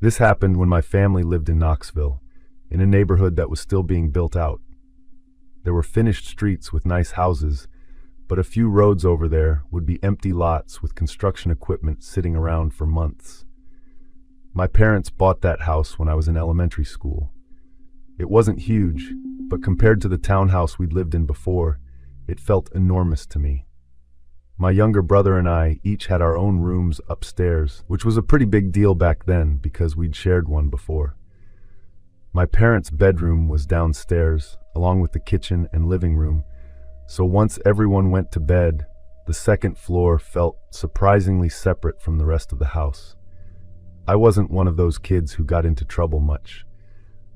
This happened when my family lived in Knoxville, in a neighborhood that was still being built out. There were finished streets with nice houses, but a few roads over there would be empty lots with construction equipment sitting around for months. My parents bought that house when I was in elementary school. It wasn't huge, but compared to the townhouse we'd lived in before, it felt enormous to me. My younger brother and I each had our own rooms upstairs, which was a pretty big deal back then because we'd shared one before. My parents' bedroom was downstairs, along with the kitchen and living room, so once everyone went to bed, the second floor felt surprisingly separate from the rest of the house. I wasn't one of those kids who got into trouble much.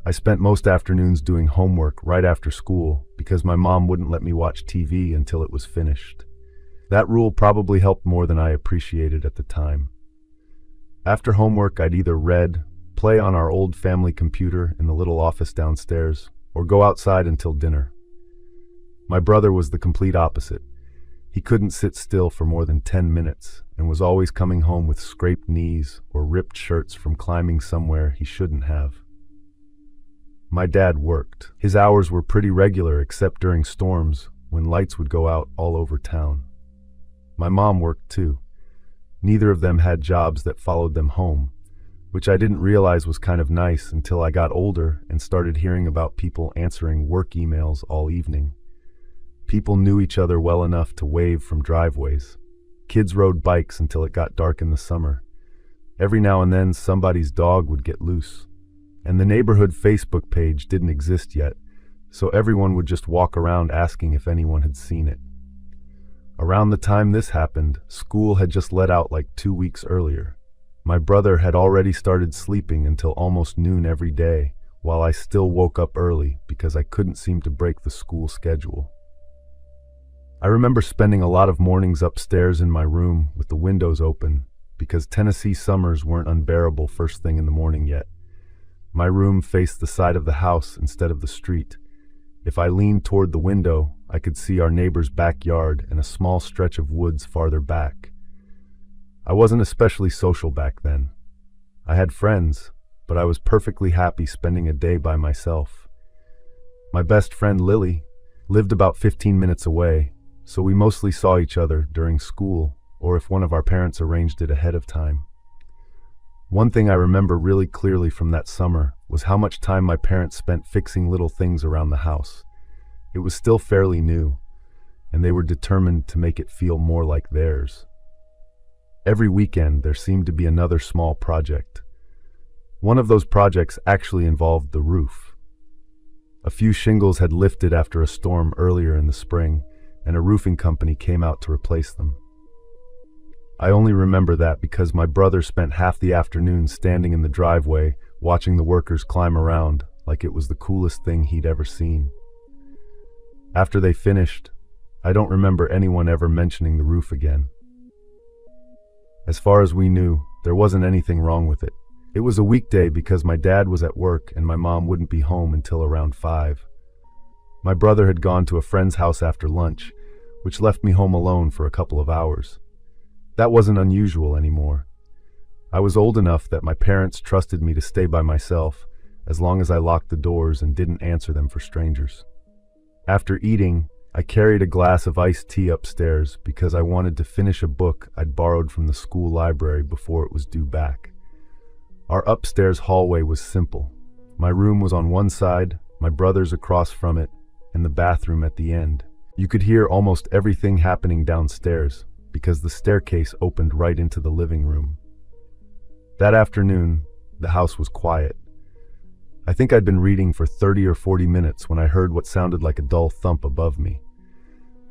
I spent most afternoons doing homework right after school because my mom wouldn't let me watch TV until it was finished. That rule probably helped more than I appreciated at the time. After homework, I'd either read, play on our old family computer in the little office downstairs, or go outside until dinner. My brother was the complete opposite. He couldn't sit still for more than 10 minutes and was always coming home with scraped knees or ripped shirts from climbing somewhere he shouldn't have. My dad worked. His hours were pretty regular except during storms when lights would go out all over town. My mom worked too. Neither of them had jobs that followed them home, which I didn't realize was kind of nice until I got older and started hearing about people answering work emails all evening. People knew each other well enough to wave from driveways. Kids rode bikes until it got dark in the summer. Every now and then somebody's dog would get loose. And the neighborhood Facebook page didn't exist yet, so everyone would just walk around asking if anyone had seen it. Around the time this happened, school had just let out like 2 weeks earlier. My brother had already started sleeping until almost noon every day, while I still woke up early because I couldn't seem to break the school schedule. I remember spending a lot of mornings upstairs in my room with the windows open because Tennessee summers weren't unbearable first thing in the morning yet. My room faced the side of the house instead of the street. If I leaned toward the window, I could see our neighbor's backyard and a small stretch of woods farther back. I wasn't especially social back then. I had friends, but I was perfectly happy spending a day by myself. My best friend Lily lived about 15 minutes away, so we mostly saw each other during school or if one of our parents arranged it ahead of time. One thing I remember really clearly from that summer was how much time my parents spent fixing little things around the house. It was still fairly new, and they were determined to make it feel more like theirs. Every weekend there seemed to be another small project. One of those projects actually involved the roof. A few shingles had lifted after a storm earlier in the spring, and a roofing company came out to replace them. I only remember that because my brother spent half the afternoon standing in the driveway watching the workers climb around like it was the coolest thing he'd ever seen. After they finished, I don't remember anyone ever mentioning the roof again. As far as we knew, there wasn't anything wrong with it. It was a weekday because my dad was at work and my mom wouldn't be home until around 5. My brother had gone to a friend's house after lunch, which left me home alone for a couple of hours. That wasn't unusual anymore. I was old enough that my parents trusted me to stay by myself as long as I locked the doors and didn't answer them for strangers. After eating, I carried a glass of iced tea upstairs because I wanted to finish a book I'd borrowed from the school library before it was due back. Our upstairs hallway was simple. My room was on one side, my brother's across from it, and the bathroom at the end. You could hear almost everything happening downstairs because the staircase opened right into the living room. That afternoon, the house was quiet. I think I'd been reading for 30 or 40 minutes when I heard what sounded like a dull thump above me.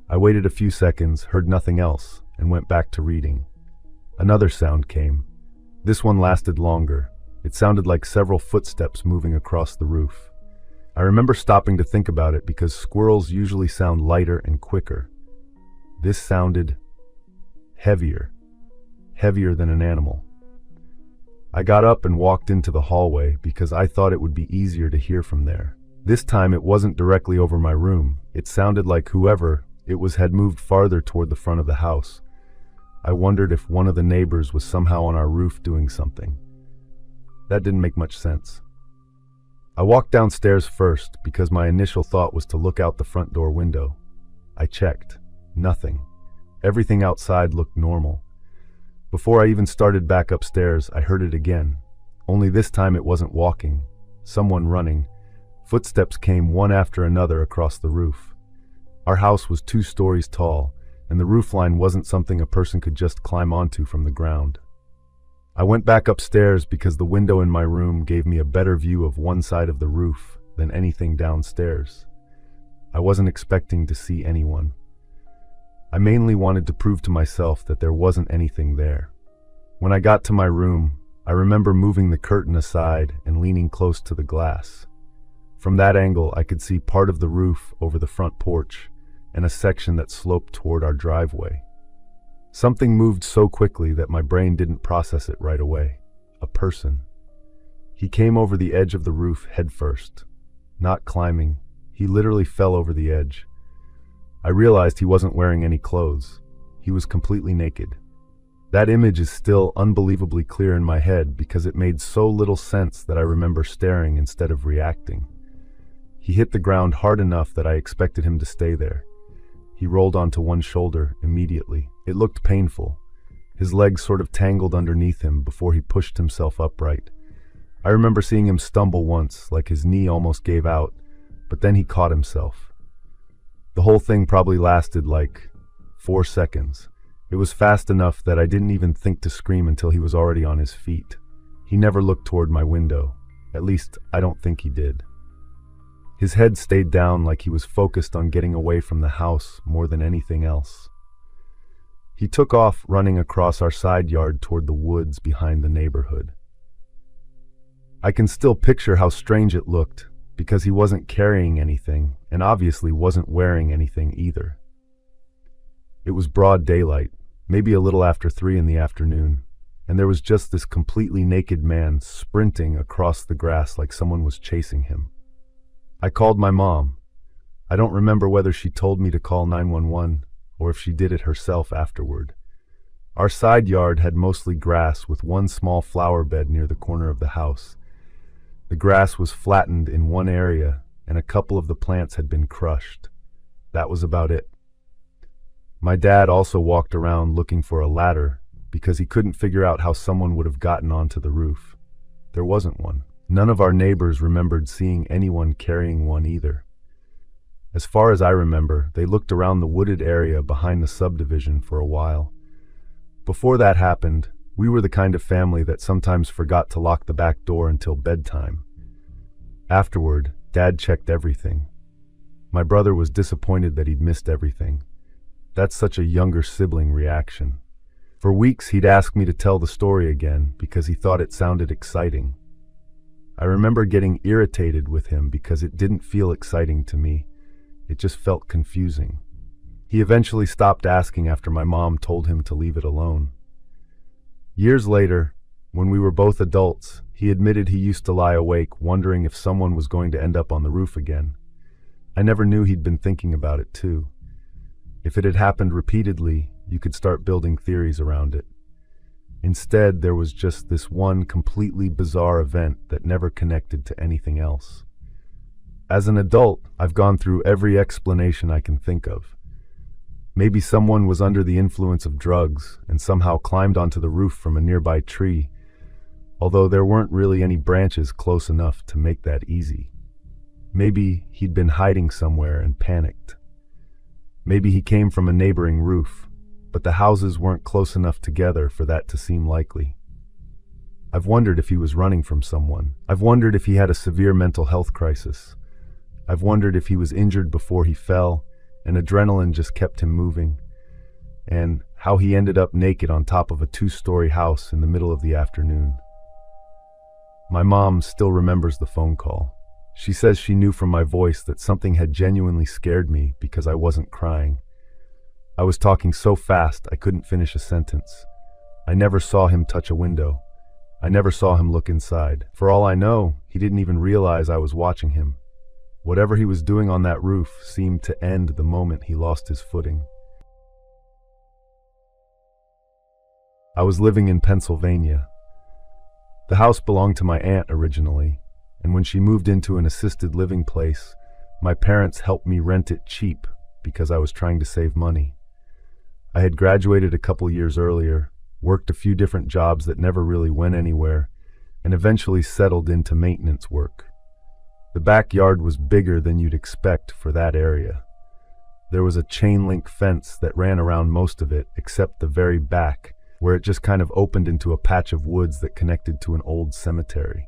I waited a few seconds, heard nothing else, and went back to reading. Another sound came. This one lasted longer. It sounded like several footsteps moving across the roof. I remember stopping to think about it because squirrels usually sound lighter and quicker. This sounded heavier than an animal. I got up and walked into the hallway because I thought it would be easier to hear from there. This time it wasn't directly over my room. It sounded like whoever it was had moved farther toward the front of the house. I wondered if one of the neighbors was somehow on our roof doing something. That didn't make much sense. I walked downstairs first because my initial thought was to look out the front door window. I checked. Nothing. Everything outside looked normal. Before I even started back upstairs, I heard it again. Only this time it wasn't walking. Someone running. Footsteps came one after another across the roof. Our house was 2 stories tall, and the roofline wasn't something a person could just climb onto from the ground. I went back upstairs because the window in my room gave me a better view of one side of the roof than anything downstairs. I wasn't expecting to see anyone. I mainly wanted to prove to myself that there wasn't anything there. When I got to my room, I remember moving the curtain aside and leaning close to the glass. From that angle, I could see part of the roof over the front porch and a section that sloped toward our driveway. Something moved so quickly that my brain didn't process it right away. A person. He came over the edge of the roof head first. Not climbing. He literally fell over the edge. I realized he wasn't wearing any clothes. He was completely naked. That image is still unbelievably clear in my head because it made so little sense that I remember staring instead of reacting. He hit the ground hard enough that I expected him to stay there. He rolled onto one shoulder immediately. It looked painful. His legs sort of tangled underneath him before he pushed himself upright. I remember seeing him stumble once, like his knee almost gave out, but then he caught himself. The whole thing probably lasted like 4 seconds. It was fast enough that I didn't even think to scream until he was already on his feet. He never looked toward my window. At least, I don't think he did. His head stayed down like he was focused on getting away from the house more than anything else. He took off running across our side yard toward the woods behind the neighborhood. I can still picture how strange it looked because he wasn't carrying anything and obviously wasn't wearing anything either. It was broad daylight, maybe a little after 3 in the afternoon, and there was just this completely naked man sprinting across the grass like someone was chasing him. I called my mom. I don't remember whether she told me to call 911 or if she did it herself afterward. Our side yard had mostly grass with one small flower bed near the corner of the house. The grass was flattened in one area and a couple of the plants had been crushed. That was about it. My dad also walked around looking for a ladder because he couldn't figure out how someone would have gotten onto the roof. There wasn't one. None of our neighbors remembered seeing anyone carrying one either. As far as I remember, they looked around the wooded area behind the subdivision for a while. Before that happened, we were the kind of family that sometimes forgot to lock the back door until bedtime. Afterward, Dad checked everything. My brother was disappointed that he'd missed everything. That's such a younger sibling reaction. For weeks, he'd ask me to tell the story again because he thought it sounded exciting. I remember getting irritated with him because it didn't feel exciting to me. It just felt confusing. He eventually stopped asking after my mom told him to leave it alone. Years later, when we were both adults, he admitted he used to lie awake wondering if someone was going to end up on the roof again. I never knew he'd been thinking about it too. If it had happened repeatedly, you could start building theories around it. Instead, there was just this one completely bizarre event that never connected to anything else. As an adult, I've gone through every explanation I can think of. Maybe someone was under the influence of drugs and somehow climbed onto the roof from a nearby tree, although there weren't really any branches close enough to make that easy. Maybe he'd been hiding somewhere and panicked. Maybe he came from a neighboring roof, but the houses weren't close enough together for that to seem likely. I've wondered if he was running from someone. I've wondered if he had a severe mental health crisis. I've wondered if he was injured before he fell and adrenaline just kept him moving, and how he ended up naked on top of a 2-story house in the middle of the afternoon. My mom still remembers the phone call. She says she knew from my voice that something had genuinely scared me because I wasn't crying. I was talking so fast I couldn't finish a sentence. I never saw him touch a window. I never saw him look inside. For all I know, he didn't even realize I was watching him. Whatever he was doing on that roof seemed to end the moment he lost his footing. I was living in Pennsylvania. The house belonged to my aunt originally, and when she moved into an assisted living place, my parents helped me rent it cheap because I was trying to save money. I had graduated a couple years earlier, worked a few different jobs that never really went anywhere, and eventually settled into maintenance work. The backyard was bigger than you'd expect for that area. There was a chain link fence that ran around most of it except the very back, where it just kind of opened into a patch of woods that connected to an old cemetery.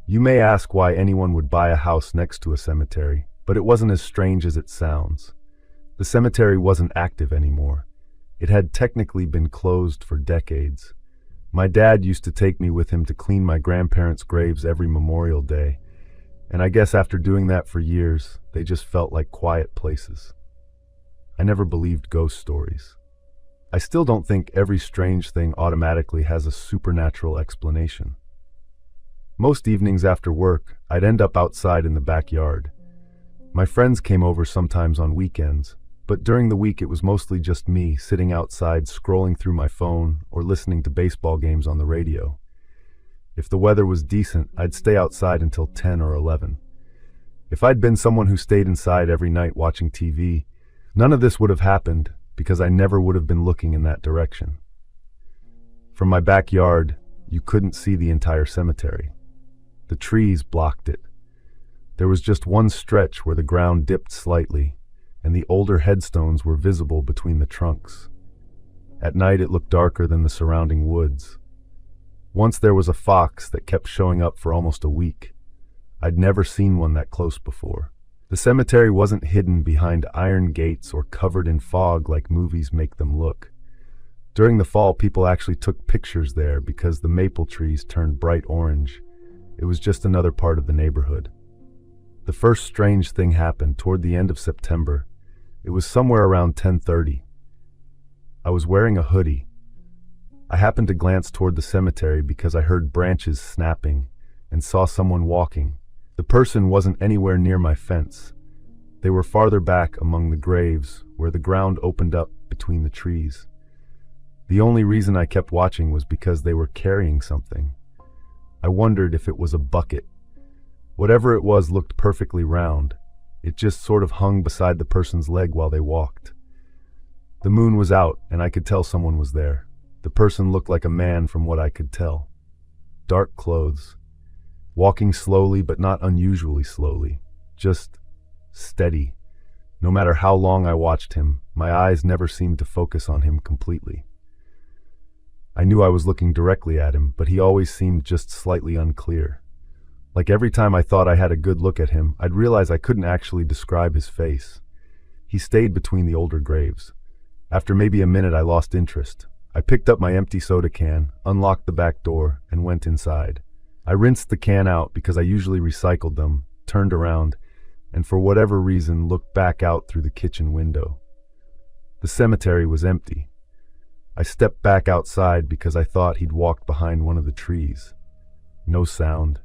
You may ask why anyone would buy a house next to a cemetery, but it wasn't as strange as it sounds. The cemetery wasn't active anymore. It had technically been closed for decades. My dad used to take me with him to clean my grandparents' graves every Memorial Day, and I guess after doing that for years, they just felt like quiet places. I never believed ghost stories. I still don't think every strange thing automatically has a supernatural explanation. Most evenings after work, I'd end up outside in the backyard. My friends came over sometimes on weekends, but during the week it was mostly just me sitting outside scrolling through my phone or listening to baseball games on the radio. If the weather was decent, I'd stay outside until 10 or 11. If I'd been someone who stayed inside every night watching TV, none of this would have happened because I never would have been looking in that direction. From my backyard, you couldn't see the entire cemetery. The trees blocked it. There was just one stretch where the ground dipped slightly, and the older headstones were visible between the trunks. At night it looked darker than the surrounding woods. Once there was a fox that kept showing up for almost a week. I'd never seen one that close before. The cemetery wasn't hidden behind iron gates or covered in fog like movies make them look. During the fall, people actually took pictures there because the maple trees turned bright orange. It was just another part of the neighborhood. The first strange thing happened toward the end of September. It was somewhere around 10:30. I was wearing a hoodie. I happened to glance toward the cemetery because I heard branches snapping and saw someone walking. The person wasn't anywhere near my fence. They were farther back among the graves where the ground opened up between the trees. The only reason I kept watching was because they were carrying something. I wondered if it was a bucket. Whatever it was looked perfectly round. It just sort of hung beside the person's leg while they walked. The moon was out and I could tell someone was there. The person looked like a man from what I could tell. Dark clothes. Walking slowly but not unusually slowly. Just steady. No matter how long I watched him, my eyes never seemed to focus on him completely. I knew I was looking directly at him, but he always seemed just slightly unclear. Like every time I thought I had a good look at him, I'd realize I couldn't actually describe his face. He stayed between the older graves. After maybe a minute, I lost interest. I picked up my empty soda can, unlocked the back door, and went inside. I rinsed the can out because I usually recycled them, turned around, and for whatever reason looked back out through the kitchen window. The cemetery was empty. I stepped back outside because I thought he'd walked behind one of the trees. No sound.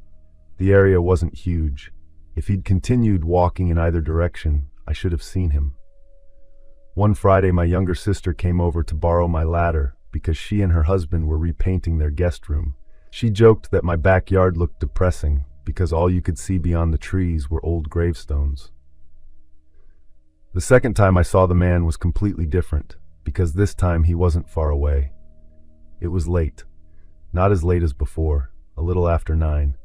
The area wasn't huge. If he'd continued walking in either direction, I should have seen him. One Friday, my younger sister came over to borrow my ladder because she and her husband were repainting their guest room. She joked that my backyard looked depressing because all you could see beyond the trees were old gravestones. The second time I saw the man was completely different because this time he wasn't far away. It was late. Not as late as before, a little after 9.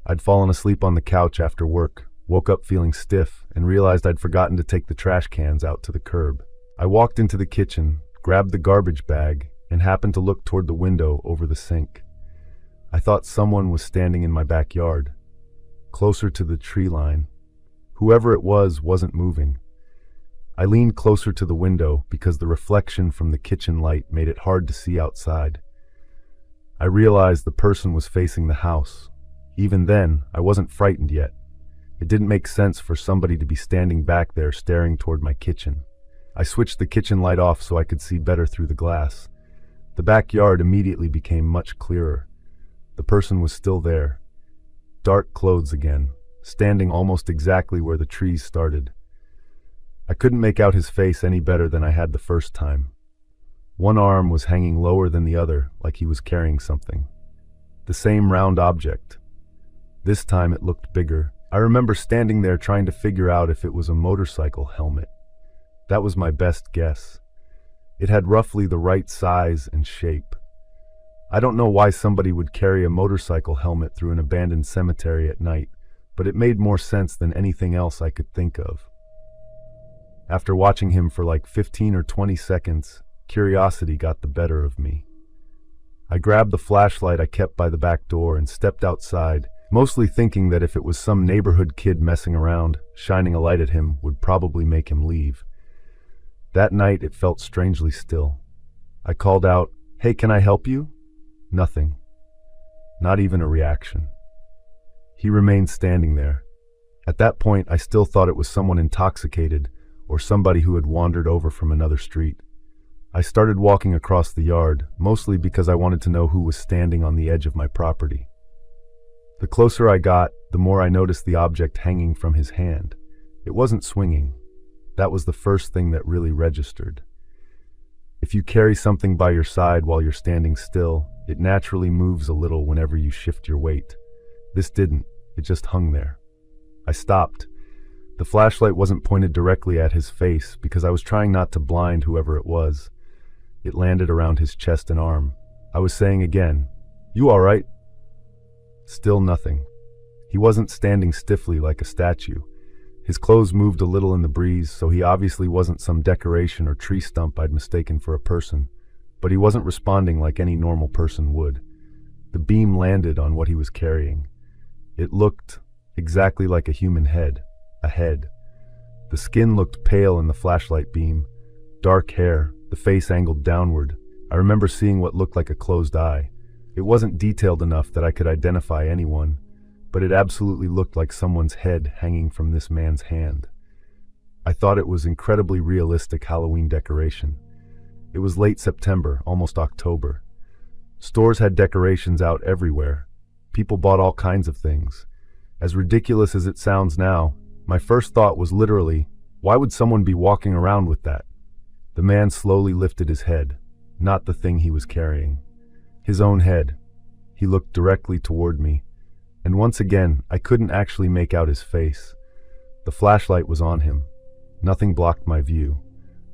I'd fallen asleep on the couch after work, woke up feeling stiff, and realized I'd forgotten to take the trash cans out to the curb. I walked into the kitchen, grabbed the garbage bag, and happened to look toward the window over the sink. I thought someone was standing in my backyard, closer to the tree line. Whoever it was wasn't moving. I leaned closer to the window because the reflection from the kitchen light made it hard to see outside. I realized the person was facing the house. Even then, I wasn't frightened yet. It didn't make sense for somebody to be standing back there staring toward my kitchen. I switched the kitchen light off so I could see better through the glass. The backyard immediately became much clearer. The person was still there. Dark clothes again, standing almost exactly where the trees started. I couldn't make out his face any better than I had the first time. One arm was hanging lower than the other, like he was carrying something. The same round object. This time it looked bigger. I remember standing there trying to figure out if it was a motorcycle helmet. That was my best guess. It had roughly the right size and shape. I don't know why somebody would carry a motorcycle helmet through an abandoned cemetery at night, but it made more sense than anything else I could think of. After watching him for like 15 or 20 seconds, curiosity got the better of me. I grabbed the flashlight I kept by the back door and stepped outside, mostly thinking that if it was some neighborhood kid messing around, shining a light at him would probably make him leave. That night it felt strangely still. I called out, "Hey, can I help you?" Nothing. Not even a reaction. He remained standing there. At that point, I still thought it was someone intoxicated or somebody who had wandered over from another street. I started walking across the yard, mostly because I wanted to know who was standing on the edge of my property. The closer I got, the more I noticed the object hanging from his hand. It wasn't swinging. That was the first thing that really registered. If you carry something by your side while you're standing still, it naturally moves a little whenever you shift your weight. This didn't. It just hung there. I stopped. The flashlight wasn't pointed directly at his face because I was trying not to blind whoever it was. It landed around his chest and arm. I was saying again, "You all right?" Still nothing. He wasn't standing stiffly like a statue. His clothes moved a little in the breeze, so he obviously wasn't some decoration or tree stump I'd mistaken for a person. But he wasn't responding like any normal person would. The beam landed on what he was carrying. It looked exactly like a human head. A head. The skin looked pale in the flashlight beam. Dark hair, the face angled downward. I remember seeing what looked like a closed eye. It wasn't detailed enough that I could identify anyone, but it absolutely looked like someone's head hanging from this man's hand. I thought it was incredibly realistic Halloween decoration. It was late September, almost October. Stores had decorations out everywhere. People bought all kinds of things. As ridiculous as it sounds now, my first thought was literally, why would someone be walking around with that? The man slowly lifted his head, not the thing he was carrying. His own head. He looked directly toward me, and once again, I couldn't actually make out his face. The flashlight was on him. Nothing blocked my view.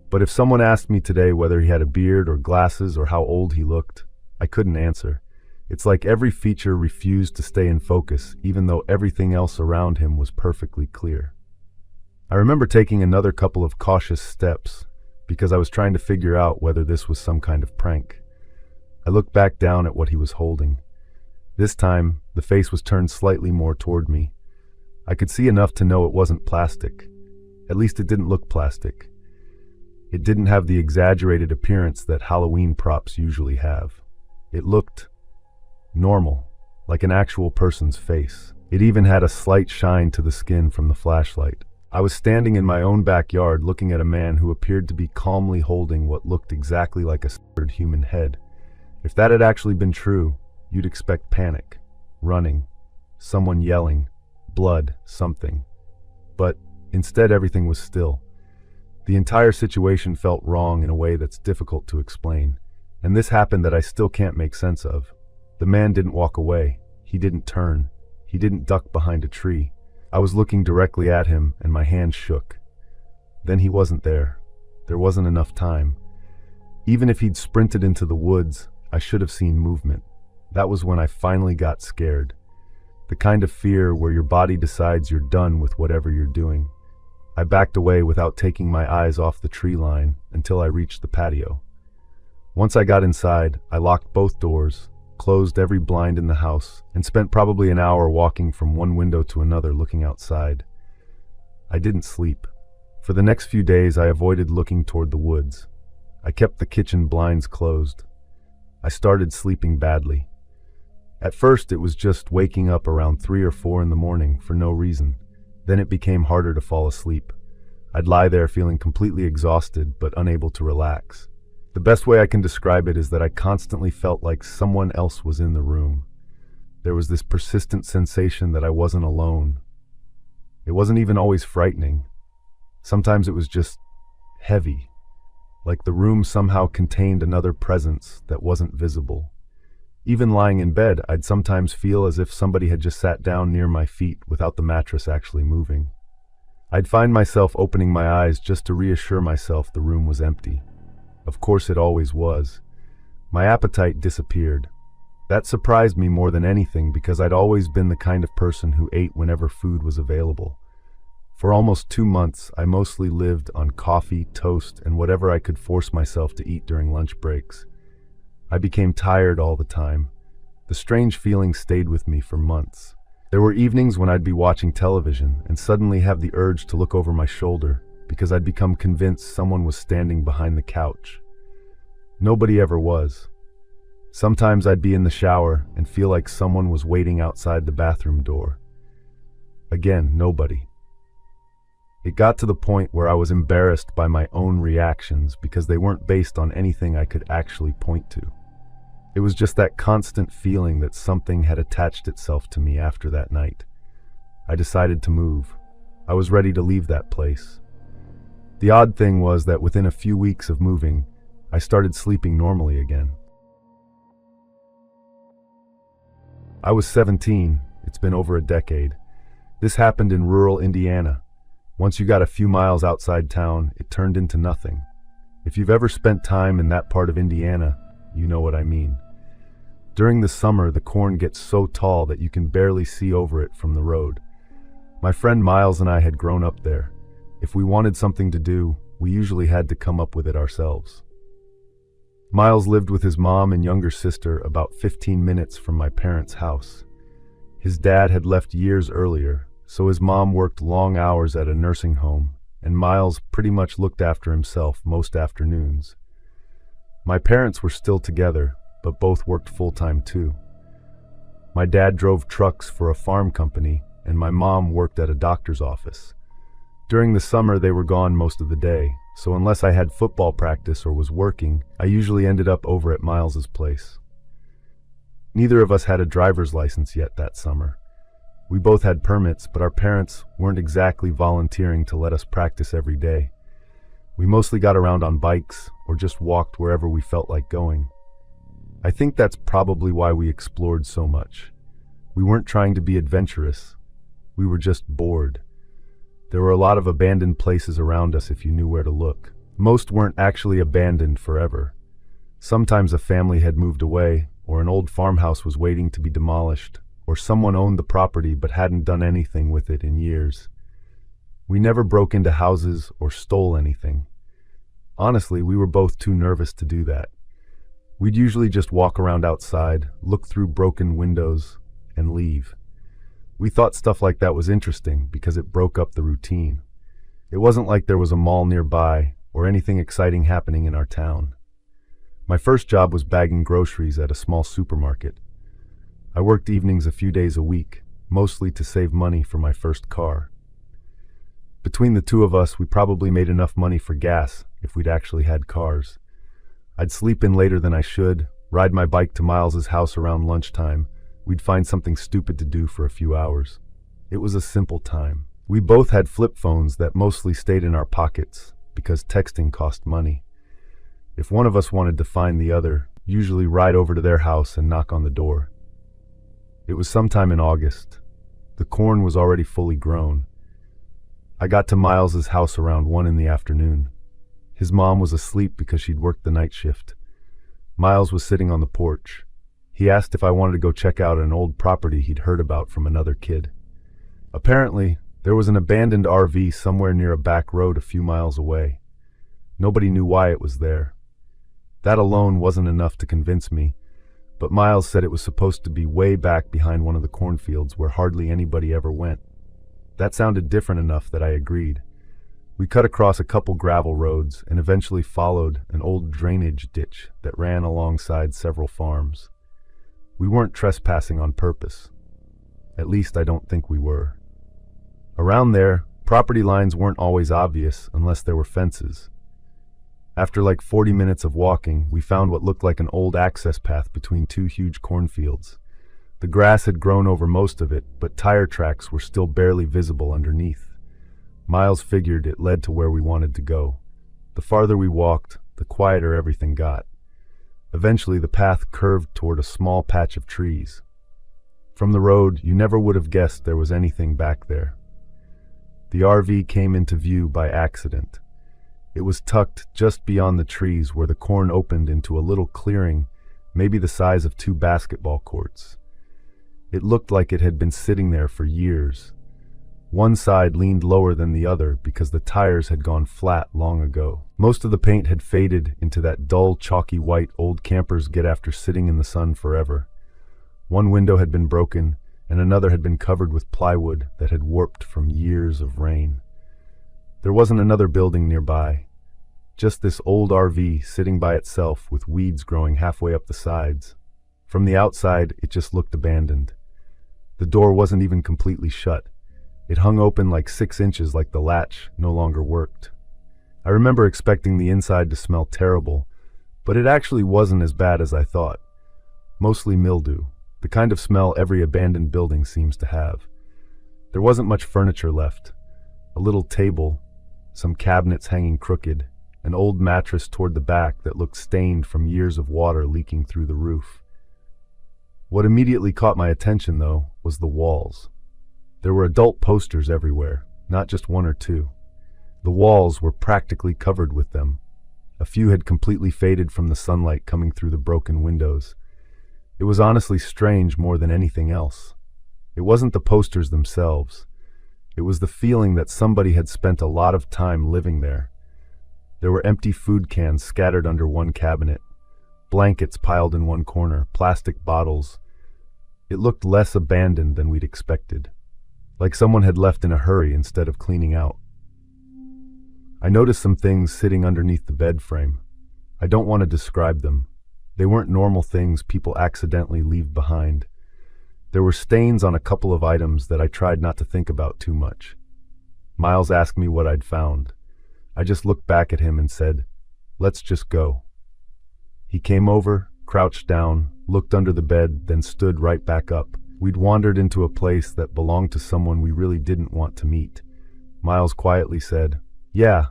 But if someone asked me today whether he had a beard or glasses or how old he looked, I couldn't answer. It's like every feature refused to stay in focus, even though everything else around him was perfectly clear. I remember taking another couple of cautious steps, because I was trying to figure out whether this was some kind of prank. I looked back down at what he was holding. This time, the face was turned slightly more toward me. I could see enough to know it wasn't plastic. At least it didn't look plastic. It didn't have the exaggerated appearance that Halloween props usually have. It looked normal, like an actual person's face. It even had a slight shine to the skin from the flashlight. I was standing in my own backyard looking at a man who appeared to be calmly holding what looked exactly like a severed human head. If that had actually been true, you'd expect panic, running, someone yelling, blood, something. But instead everything was still. The entire situation felt wrong in a way that's difficult to explain, and this happened that I still can't make sense of. The man didn't walk away. He didn't turn. He didn't duck behind a tree. I was looking directly at him, and my hand shook. Then he wasn't there. There wasn't enough time. Even if he'd sprinted into the woods, I should have seen movement. That was when I finally got scared. The kind of fear where your body decides you're done with whatever you're doing. I backed away without taking my eyes off the tree line until I reached the patio. Once I got inside, I locked both doors, closed every blind in the house, and spent probably an hour walking from one window to another looking outside. I didn't sleep. For the next few days, I avoided looking toward the woods. I kept the kitchen blinds closed. I started sleeping badly. At first, it was just waking up around 3 or 4 in the morning for no reason. Then it became harder to fall asleep. I'd lie there feeling completely exhausted but unable to relax. The best way I can describe it is that I constantly felt like someone else was in the room. There was this persistent sensation that I wasn't alone. It wasn't even always frightening. Sometimes it was just heavy, like the room somehow contained another presence that wasn't visible. Even lying in bed, I'd sometimes feel as if somebody had just sat down near my feet without the mattress actually moving. I'd find myself opening my eyes just to reassure myself the room was empty. Of course it always was. My appetite disappeared. That surprised me more than anything because I'd always been the kind of person who ate whenever food was available. For almost 2 months, I mostly lived on coffee, toast, and whatever I could force myself to eat during lunch breaks. I became tired all the time. The strange feeling stayed with me for months. There were evenings when I'd be watching television and suddenly have the urge to look over my shoulder because I'd become convinced someone was standing behind the couch. Nobody ever was. Sometimes I'd be in the shower and feel like someone was waiting outside the bathroom door. Again, nobody. It got to the point where I was embarrassed by my own reactions because they weren't based on anything I could actually point to. It was just that constant feeling that something had attached itself to me after that night. I decided to move. I was ready to leave that place. The odd thing was that within a few weeks of moving, I started sleeping normally again. I was 17. It's been over a decade. This happened in rural Indiana. Once you got a few miles outside town, it turned into nothing. If you've ever spent time in that part of Indiana, you know what I mean. During the summer, the corn gets so tall that you can barely see over it from the road. My friend Miles and I had grown up there. If we wanted something to do, we usually had to come up with it ourselves. Miles lived with his mom and younger sister about 15 minutes from my parents' house. His dad had left years earlier, so his mom worked long hours at a nursing home, and Miles pretty much looked after himself most afternoons. My parents were still together, but both worked full-time too. My dad drove trucks for a farm company, and my mom worked at a doctor's office. During the summer, they were gone most of the day, so unless I had football practice or was working, I usually ended up over at Miles's place. Neither of us had a driver's license yet that summer. We both had permits, but our parents weren't exactly volunteering to let us practice every day. We mostly got around on bikes or just walked wherever we felt like going. I think that's probably why we explored so much. We weren't trying to be adventurous. We were just bored. There were a lot of abandoned places around us if you knew where to look. Most weren't actually abandoned forever. Sometimes a family had moved away, or an old farmhouse was waiting to be demolished, or someone owned the property but hadn't done anything with it in years. We never broke into houses or stole anything. Honestly, we were both too nervous to do that. We'd usually just walk around outside, look through broken windows, and leave. We thought stuff like that was interesting because it broke up the routine. It wasn't like there was a mall nearby or anything exciting happening in our town. My first job was bagging groceries at a small supermarket. I worked evenings a few days a week, mostly to save money for my first car. Between the two of us, we probably made enough money for gas if we'd actually had cars. I'd sleep in later than I should, ride my bike to Miles's house around lunchtime. We'd find something stupid to do for a few hours. It was a simple time. We both had flip phones that mostly stayed in our pockets because texting cost money. If one of us wanted to find the other, usually ride over to their house and knock on the door. It was sometime in August. The corn was already fully grown. I got to Miles's house around 1 in the afternoon. His mom was asleep because she'd worked the night shift. Miles was sitting on the porch. He asked if I wanted to go check out an old property he'd heard about from another kid. Apparently, there was an abandoned RV somewhere near a back road a few miles away. Nobody knew why it was there. That alone wasn't enough to convince me, but Miles said it was supposed to be way back behind one of the cornfields where hardly anybody ever went. That sounded different enough that I agreed. We cut across a couple gravel roads and eventually followed an old drainage ditch that ran alongside several farms. We weren't trespassing on purpose. At least I don't think we were. Around there, property lines weren't always obvious unless there were fences. After like 40 minutes of walking, we found what looked like an old access path between two huge cornfields. The grass had grown over most of it, but tire tracks were still barely visible underneath. Miles figured it led to where we wanted to go. The farther we walked, the quieter everything got. Eventually, the path curved toward a small patch of trees. From the road, you never would have guessed there was anything back there. The RV came into view by accident. It was tucked just beyond the trees where the corn opened into a little clearing, maybe the size of 2 basketball courts. It looked like it had been sitting there for years. One side leaned lower than the other because the tires had gone flat long ago. Most of the paint had faded into that dull, chalky white old campers get after sitting in the sun forever. One window had been broken, and another had been covered with plywood that had warped from years of rain. There wasn't another building nearby, just this old RV sitting by itself with weeds growing halfway up the sides. From the outside, it just looked abandoned. The door wasn't even completely shut. It hung open like 6 inches, like the latch no longer worked. I remember expecting the inside to smell terrible, but it actually wasn't as bad as I thought. Mostly mildew, the kind of smell every abandoned building seems to have. There wasn't much furniture left. A little table, some cabinets hanging crooked, an old mattress toward the back that looked stained from years of water leaking through the roof. What immediately caught my attention, though, was the walls. There were adult posters everywhere, not just 1 or 2. The walls were practically covered with them. A few had completely faded from the sunlight coming through the broken windows. It was honestly strange more than anything else. It wasn't the posters themselves. It was the feeling that somebody had spent a lot of time living there. There were empty food cans scattered under one cabinet, blankets piled in one corner, plastic bottles. It looked less abandoned than we'd expected, like someone had left in a hurry instead of cleaning out. I noticed some things sitting underneath the bed frame. I don't want to describe them. They weren't normal things people accidentally leave behind. There were stains on a couple of items that I tried not to think about too much. Miles asked me what I'd found. I just looked back at him and said, "Let's just go." He came over, crouched down, looked under the bed, then stood right back up. We'd wandered into a place that belonged to someone we really didn't want to meet. Miles quietly said, "Yeah,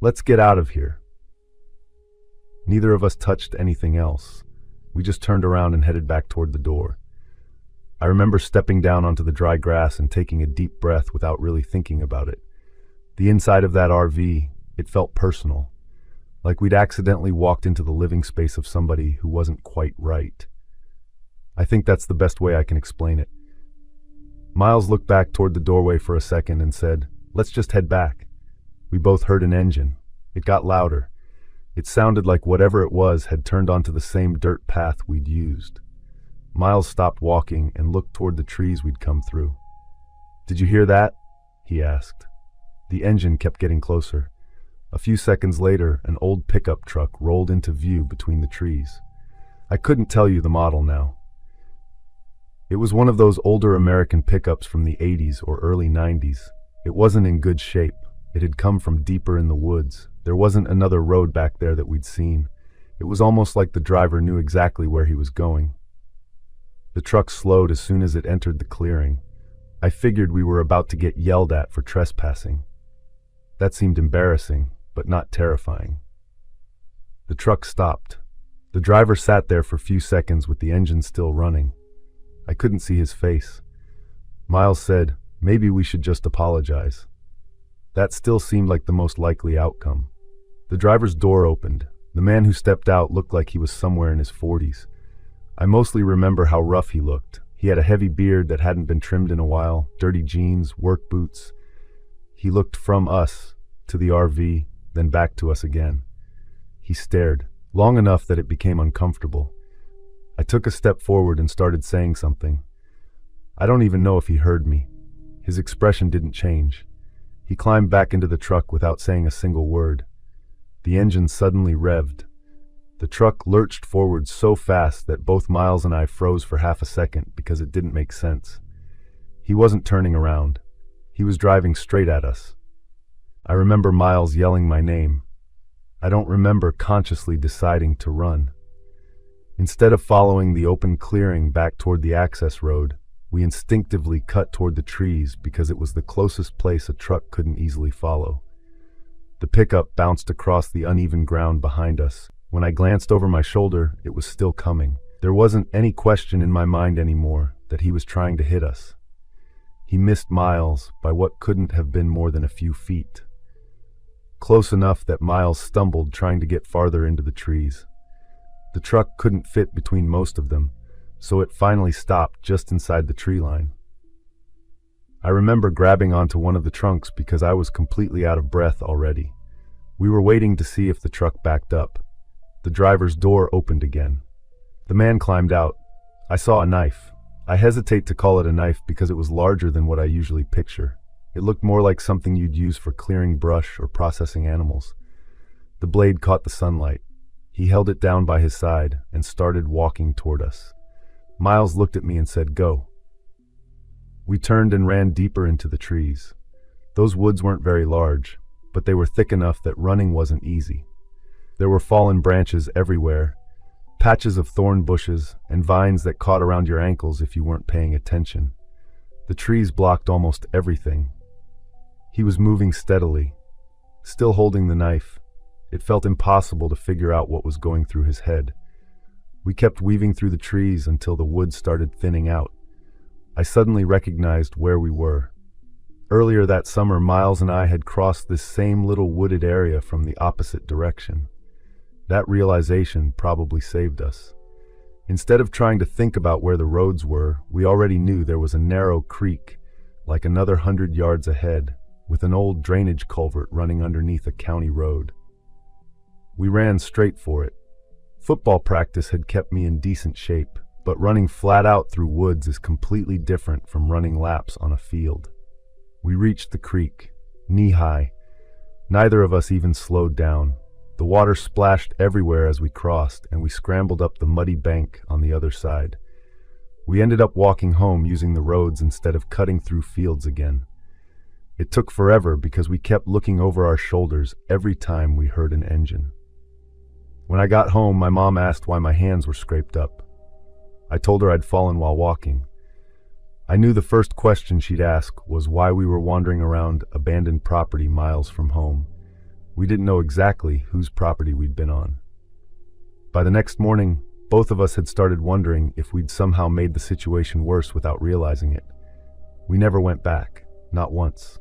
let's get out of here." Neither of us touched anything else. We just turned around and headed back toward the door. I remember stepping down onto the dry grass and taking a deep breath without really thinking about it. The inside of that RV, it felt personal, like we'd accidentally walked into the living space of somebody who wasn't quite right. I think that's the best way I can explain it. Miles looked back toward the doorway for a second and said, "Let's just head back." We both heard an engine. It got louder. It sounded like whatever it was had turned onto the same dirt path we'd used. Miles stopped walking and looked toward the trees we'd come through. "Did you hear that?" he asked. The engine kept getting closer. A few seconds later, an old pickup truck rolled into view between the trees. I couldn't tell you the model now. It was one of those older American pickups from the 80s or early 90s. It wasn't in good shape. It had come from deeper in the woods. There wasn't another road back there that we'd seen. It was almost like the driver knew exactly where he was going. The truck slowed as soon as it entered the clearing. I figured we were about to get yelled at for trespassing. That seemed embarrassing, but not terrifying. The truck stopped. The driver sat there for a few seconds with the engine still running. I couldn't see his face. Miles said, "Maybe we should just apologize." That still seemed like the most likely outcome. The driver's door opened. The man who stepped out looked like he was somewhere in his 40s. I mostly remember how rough he looked. He had a heavy beard that hadn't been trimmed in a while, dirty jeans, work boots. He looked from us to the RV, then back to us again. He stared, long enough that it became uncomfortable. I took a step forward and started saying something. I don't even know if he heard me. His expression didn't change. He climbed back into the truck without saying a single word. The engine suddenly revved. The truck lurched forward so fast that both Miles and I froze for half a second because it didn't make sense. He wasn't turning around. He was driving straight at us. I remember Miles yelling my name. I don't remember consciously deciding to run. Instead of following the open clearing back toward the access road, we instinctively cut toward the trees because it was the closest place a truck couldn't easily follow. The pickup bounced across the uneven ground behind us, When I glanced over my shoulder, it was still coming. There wasn't any question in my mind anymore that he was trying to hit us. He missed Miles by what couldn't have been more than a few feet. Close enough that Miles stumbled trying to get farther into the trees. The truck couldn't fit between most of them, so it finally stopped just inside the tree line. I remember grabbing onto one of the trunks because I was completely out of breath already. We were waiting to see if the truck backed up. The driver's door opened again. The man climbed out. I saw a knife. I hesitate to call it a knife because it was larger than what I usually picture. It looked more like something you'd use for clearing brush or processing animals. The blade caught the sunlight. He held it down by his side and started walking toward us. Miles looked at me and said, "Go." We turned and ran deeper into the trees. Those woods weren't very large, but they were thick enough that running wasn't easy. There were fallen branches everywhere, patches of thorn bushes, and vines that caught around your ankles if you weren't paying attention. The trees blocked almost everything. He was moving steadily, still holding the knife. It felt impossible to figure out what was going through his head. We kept weaving through the trees until the woods started thinning out. I suddenly recognized where we were. Earlier that summer, Miles and I had crossed this same little wooded area from the opposite direction. That realization probably saved us. Instead of trying to think about where the roads were, we already knew there was a narrow creek, like another 100 yards ahead, with an old drainage culvert running underneath a county road. We ran straight for it. Football practice had kept me in decent shape, but running flat out through woods is completely different from running laps on a field. We reached the creek, knee-high. Neither of us even slowed down. The water splashed everywhere as we crossed, and we scrambled up the muddy bank on the other side. We ended up walking home using the roads instead of cutting through fields again. It took forever because we kept looking over our shoulders every time we heard an engine. When I got home, my mom asked why my hands were scraped up. I told her I'd fallen while walking. I knew the first question she'd ask was why we were wandering around abandoned property miles from home. We didn't know exactly whose property we'd been on. By the next morning, both of us had started wondering if we'd somehow made the situation worse without realizing it. We never went back, not once.